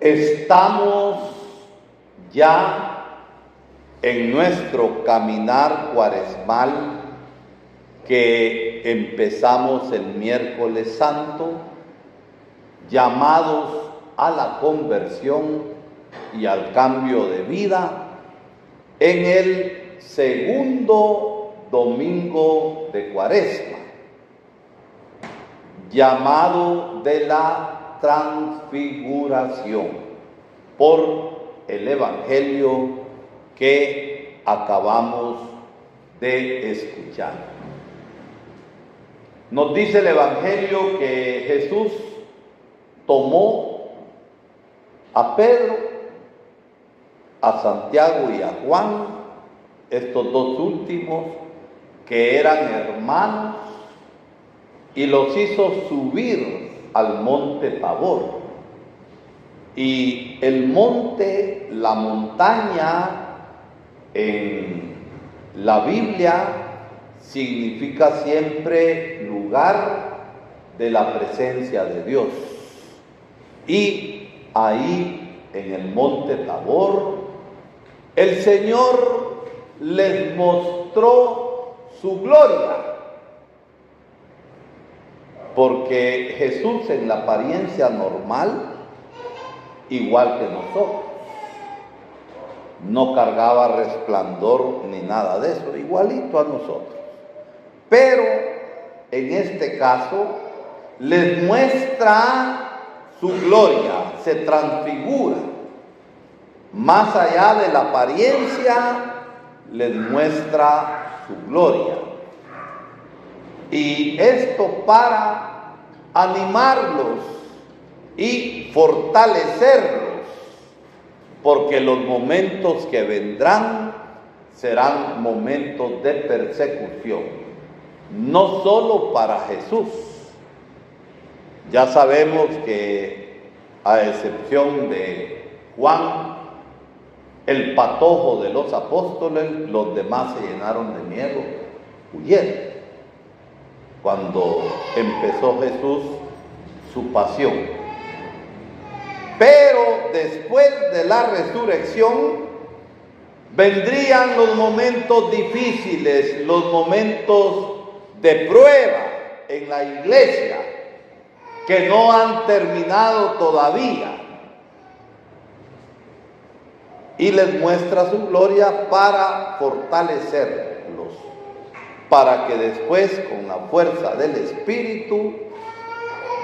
Estamos ya en nuestro caminar cuaresmal que empezamos el miércoles santo, llamados a la conversión y al cambio de vida en el segundo domingo de Cuaresma, llamado de la transfiguración por el Evangelio que acabamos de escuchar. Nos dice el Evangelio que Jesús tomó a Pedro, a Santiago y a Juan, estos dos últimos que eran hermanos, y los hizo subir al monte Tabor. Y el monte, la montaña, en la Biblia significa siempre lugar de la presencia de Dios. Y ahí, en el monte Tabor, el Señor les mostró su gloria. Porque Jesús, en la apariencia normal, igual que nosotros, no cargaba resplandor ni nada de eso, igualito a nosotros. Pero en este caso les muestra su gloria, se transfigura. Más allá de la apariencia, les muestra su gloria. Y esto para animarlos y fortalecerlos, porque los momentos que vendrán serán momentos de persecución, no solo para Jesús. Ya sabemos que, a excepción de Juan, el patojo de los apóstoles, los demás se llenaron de miedo, huyeron cuando empezó Jesús su pasión. Pero después de la resurrección vendrían los momentos difíciles, los momentos de prueba en la iglesia, que no han terminado todavía. Y les muestra su gloria para fortalecerlos, para que después, con la fuerza del Espíritu,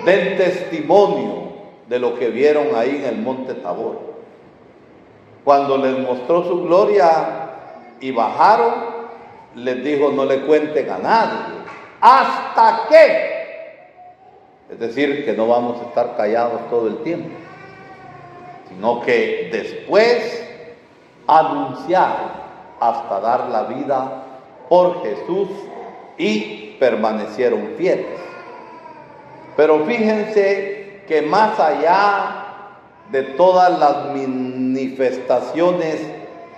den testimonio de lo que vieron ahí en el monte Tabor. Cuando les mostró su gloria y bajaron, les dijo: no le cuenten a nadie, ¿hasta qué? Es decir, que no vamos a estar callados todo el tiempo, sino que después anunciar hasta dar la vida por Jesús, y permanecieron fieles. Pero fíjense que más allá de todas las manifestaciones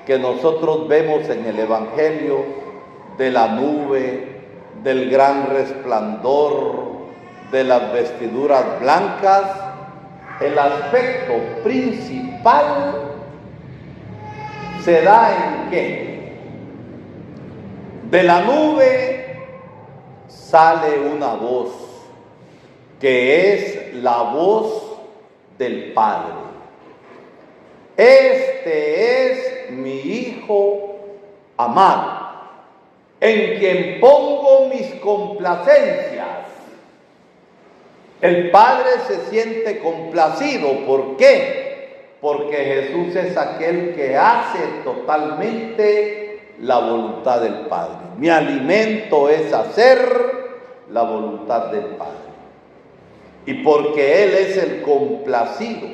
que nosotros vemos en el Evangelio, de la nube, del gran resplandor, de las vestiduras blancas, el aspecto principal se da en ¿qué? De la nube sale una voz, que es la voz del Padre. Este es mi Hijo amado, en quien pongo mis complacencias. El Padre se siente complacido. ¿Por qué? Porque Jesús es aquel que hace totalmente la voluntad del Padre. Mi alimento es hacer la voluntad del Padre. Y porque Él es el complacido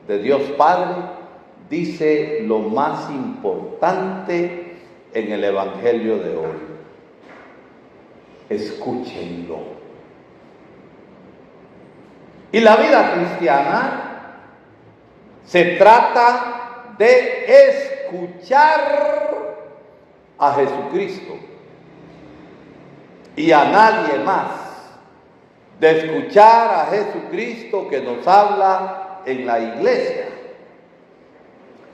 de Dios Padre, dice lo más importante en el Evangelio de hoy: escúchenlo. Y la vida cristiana se trata de escuchar a Jesucristo y a nadie más, de escuchar a Jesucristo que nos habla en la iglesia.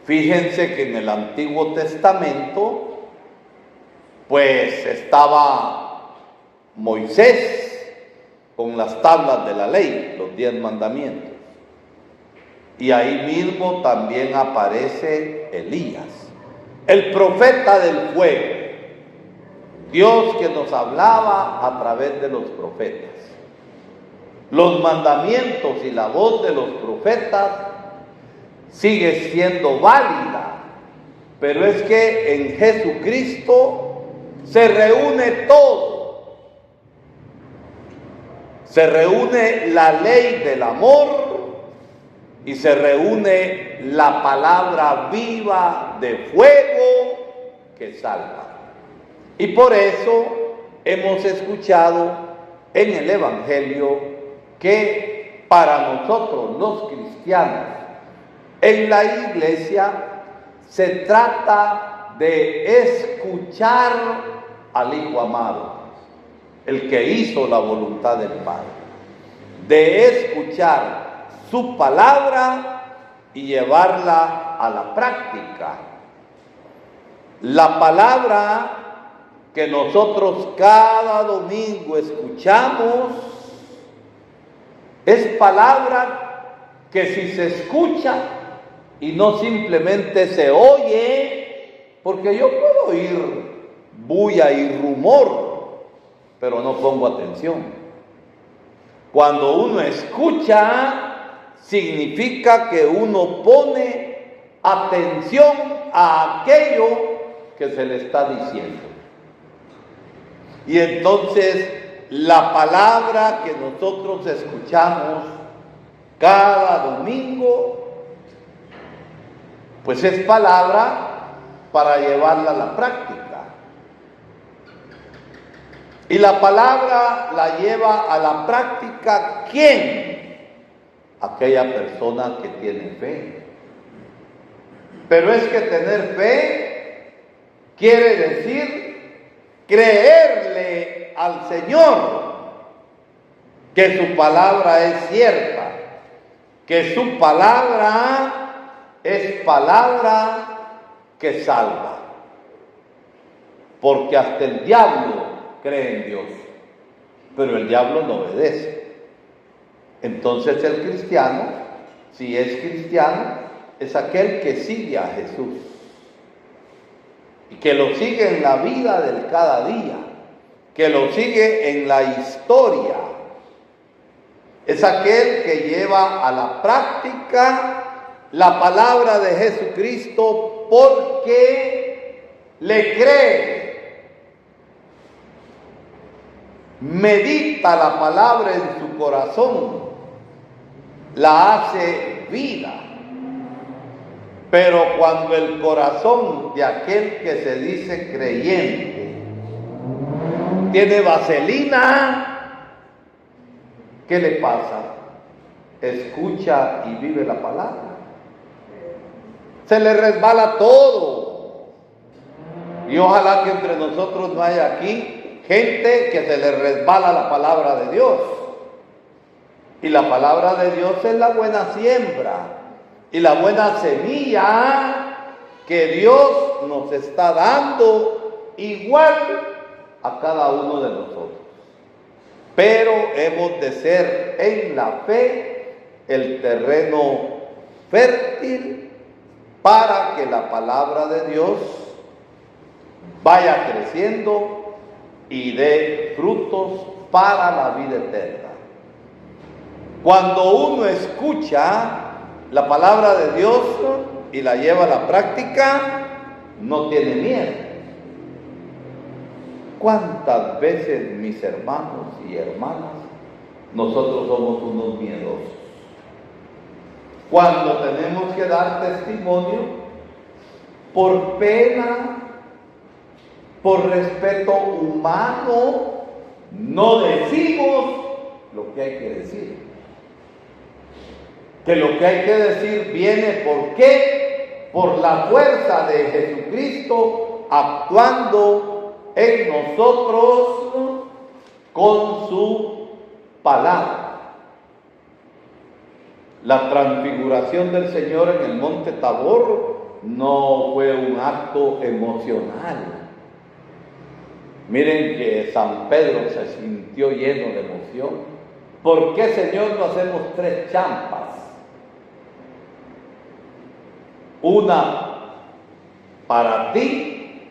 Fíjense que en el Antiguo Testamento, pues estaba Moisés con las tablas de la ley, los 10 mandamientos. Y ahí mismo también aparece Elías, el profeta del fuego. Dios que nos hablaba a través de los profetas. Los mandamientos y la voz de los profetas sigue siendo válida, pero es que en Jesucristo se reúne todo. Se reúne la ley del amor y se reúne la palabra viva de fuego que salva. Y por eso hemos escuchado en el Evangelio que para nosotros los cristianos en la iglesia se trata de escuchar al Hijo amado, el que hizo la voluntad del Padre, de escuchar su palabra y llevarla a la práctica. La palabra que nosotros cada domingo escuchamos es palabra que si se escucha y no simplemente se oye, porque yo puedo oír bulla y rumor, pero no pongo atención. Cuando uno escucha, significa que uno pone atención a aquello que se le está diciendo. Y entonces la palabra que nosotros escuchamos cada domingo, pues es palabra para llevarla a la práctica. Y la palabra la lleva a la práctica ¿quién? Aquella persona que tiene fe. Pero es que tener fe quiere decir creerle al Señor que su palabra es cierta, que su palabra es palabra que salva. Porque hasta el diablo cree en Dios, pero el diablo no obedece. Entonces el cristiano, si es cristiano, es aquel que sigue a Jesús y que lo sigue en la vida del cada día, que lo sigue en la historia. Es aquel que lleva a la práctica la palabra de Jesucristo porque le cree. Medita la palabra en su corazón, la hace vida. Pero cuando el corazón de aquel que se dice creyente tiene vaselina, ¿qué le pasa? Escucha y vive la palabra. Se le resbala todo. Y ojalá que entre nosotros no haya aquí gente que se le resbala la palabra de Dios. Y la palabra de Dios es la buena siembra y la buena semilla que Dios nos está dando igual a cada uno de nosotros. Pero hemos de ser en la fe el terreno fértil para que la palabra de Dios vaya creciendo y dé frutos para la vida eterna. Cuando uno escucha la palabra de Dios y la lleva a la práctica, no tiene miedo. ¿Cuántas veces, mis hermanos y hermanas, nosotros somos unos miedosos? Cuando tenemos que dar testimonio, por pena, por respeto humano, no decimos lo que hay que decir. Que lo que hay que decir viene, ¿por qué? Por la fuerza de Jesucristo actuando en nosotros con su palabra. La transfiguración del Señor en el monte Tabor no fue un acto emocional. Miren que San Pedro se sintió lleno de emoción. ¿Por qué, Señor, no hacemos 3 champas? Una para ti,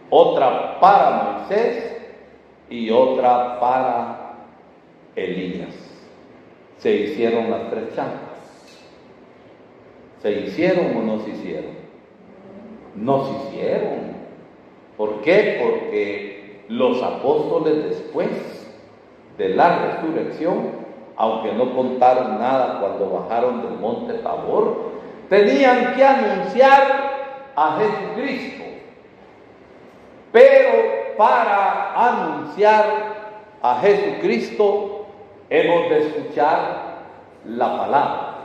otra para Moisés y otra para Elías. Se hicieron las 3 champas. ¿Se hicieron o no se hicieron? No se hicieron. ¿Por qué? Porque los apóstoles después de la resurrección, aunque no contaron nada cuando bajaron del monte Tabor, tenían que anunciar a Jesucristo. Pero para anunciar a Jesucristo hemos de escuchar la palabra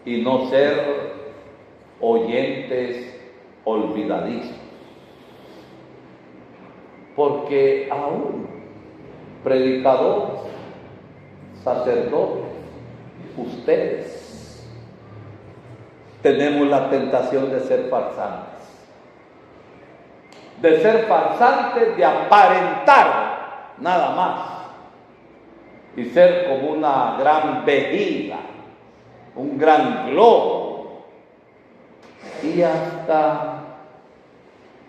y no ser oyentes olvidadizos. Porque aún predicadores, sacerdotes, ustedes, tenemos la tentación de ser farsantes. De ser farsantes, de aparentar nada más. Y ser como una gran vejiga, un gran globo. Y hasta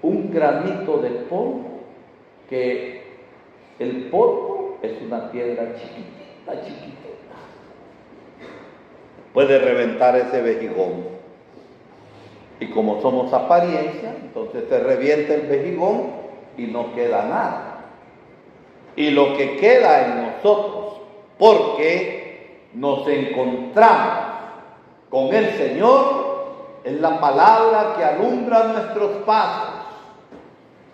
un granito de polvo, que el polvo es una piedra chiquitita, chiquitita. Puede reventar ese vejigón. Y como somos apariencia, entonces se revienta el vejigón y no queda nada. Y lo que queda en nosotros, porque nos encontramos con el Señor, es la palabra que alumbra nuestros pasos.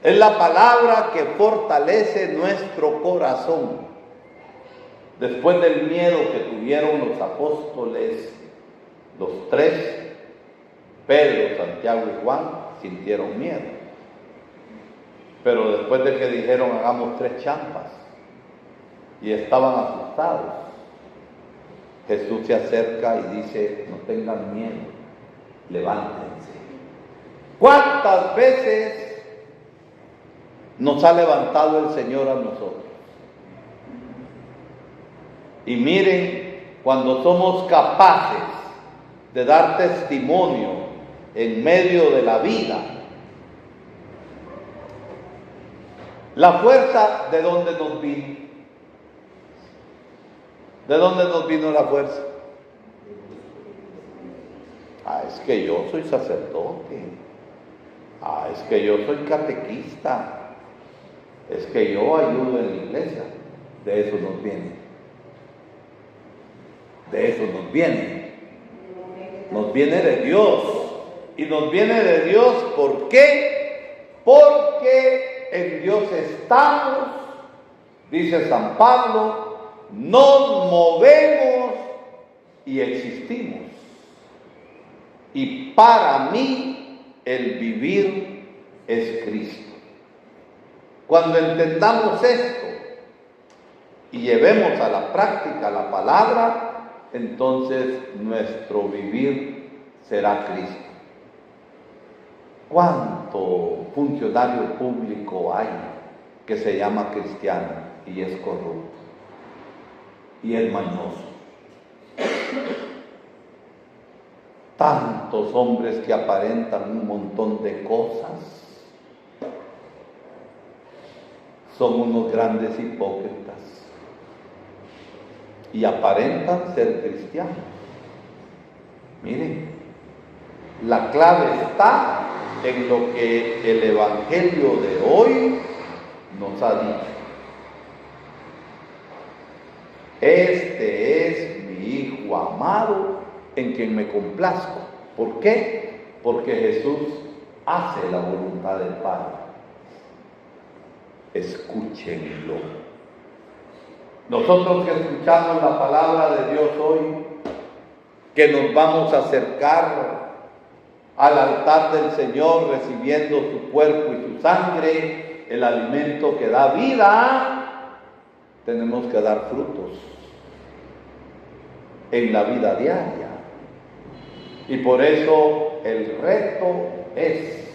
Es la palabra que fortalece nuestro corazón. Después del miedo que tuvieron los apóstoles, los 3, Pedro, Santiago y Juan, sintieron miedo. Pero después de que dijeron hagamos 3 champas y estaban asustados, Jesús se acerca y dice: no tengan miedo, levántense. ¿Cuántas veces nos ha levantado el Señor a nosotros? Y miren, cuando somos capaces de dar testimonio en medio de la vida, la fuerza, ¿de dónde nos vino? ¿De dónde nos vino la fuerza? Es que yo soy sacerdote. Es que yo soy catequista. Es que yo ayudo en la iglesia. De eso nos viene. De eso nos viene. Nos viene de Dios. Y nos viene de Dios, ¿por qué? Porque en Dios estamos, dice San Pablo, nos movemos y existimos. Y para mí el vivir es Cristo. Cuando entendamos esto y llevemos a la práctica la palabra, entonces nuestro vivir será Cristo. ¿Cuánto funcionario público hay que se llama cristiano y es corrupto y es mañoso? Tantos hombres que aparentan un montón de cosas son unos grandes hipócritas y aparentan ser cristianos. Miren, la clave está en lo que el Evangelio de hoy nos ha dicho. Este es mi Hijo amado en quien me complazco. ¿Por qué? Porque Jesús hace la voluntad del Padre. Escúchenlo. Nosotros que escuchamos la palabra de Dios hoy, que nos vamos a acercar al altar del Señor recibiendo su cuerpo y su sangre, el alimento que da vida, tenemos que dar frutos. en la vida diaria. Y por eso el reto es,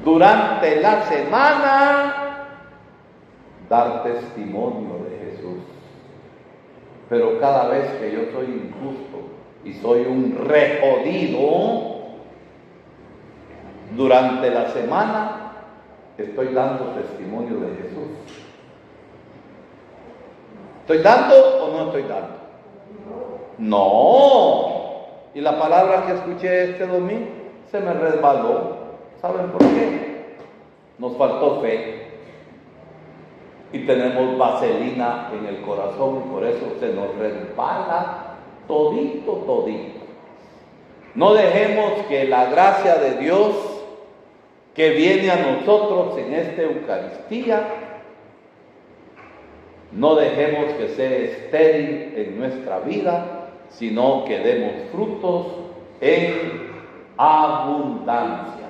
durante la semana, dar testimonio de Jesús. Pero cada vez que yo soy injusto y soy un rejodido, durante la semana estoy dando testimonio de Jesús. ¿Estoy dando o no estoy dando? No. Y la palabra que escuché este domingo se me resbaló. ¿Saben por qué? Nos faltó fe. Y tenemos vaselina en el corazón y por eso se nos resbala todito. No dejemos que la gracia de Dios que viene a nosotros en esta Eucaristía, no dejemos que sea estéril en nuestra vida, sino que demos frutos en abundancia.